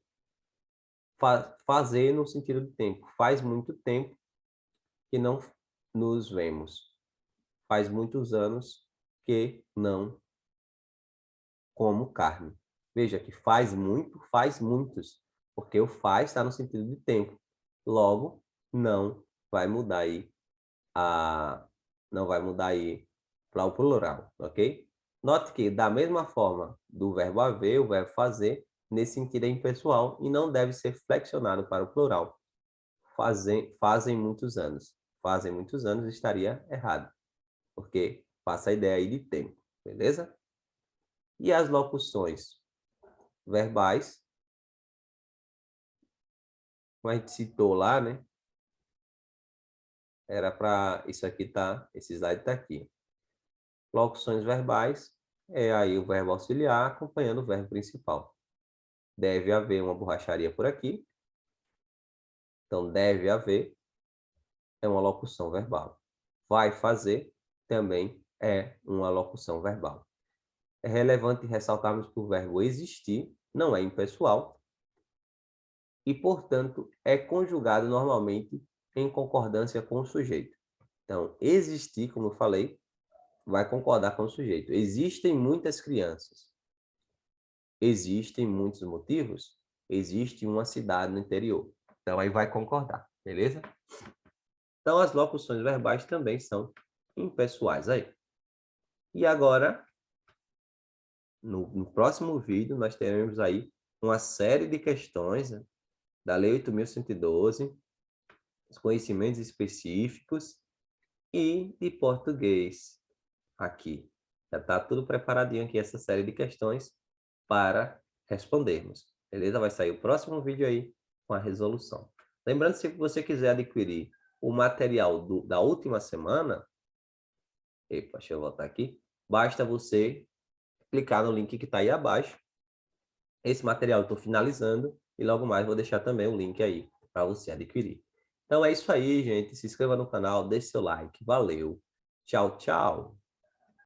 Fazer no sentido de tempo. Faz muito tempo que não nos vemos. Faz muitos anos que não como carne. Veja que faz muito, faz muitos, porque o faz está no sentido de tempo. Logo, não vai mudar aí não vai mudar aí para o plural, ok? Note que da mesma forma do verbo haver, o verbo fazer, nesse sentido é impessoal e não deve ser flexionado para o plural. Fazem muitos anos. Fazem muitos anos estaria errado, porque passa a ideia aí de tempo, beleza? E as locuções verbais, como a gente citou lá, né? Era para isso aqui tá, esse slide tá aqui. Locuções verbais é aí o verbo auxiliar acompanhando o verbo principal. Deve haver uma borracharia por aqui. Então, deve haver é uma locução verbal. Vai fazer também é uma locução verbal. É relevante ressaltarmos que o verbo existir não é impessoal e, portanto, é conjugado normalmente em concordância com o sujeito. Então, existir, como eu falei, vai concordar com o sujeito. Existem muitas crianças. Existem muitos motivos. Existe uma cidade no interior. Então, aí vai concordar, beleza? Então, as locuções verbais também são impessoais aí. E agora, no próximo vídeo, nós teremos aí uma série de questões, né, da Lei 8.112, os conhecimentos específicos e de português aqui. Já está tudo preparadinho aqui, essa série de questões para respondermos. Beleza? Vai sair o próximo vídeo aí com a resolução. Lembrando, se você quiser adquirir o material da última semana, deixa eu voltar aqui, basta você clicar no link que está aí abaixo. Esse material eu estou finalizando e logo mais vou deixar também o link aí para você adquirir. Então é isso aí, gente. Se inscreva no canal, deixe seu like. Valeu. Tchau, tchau.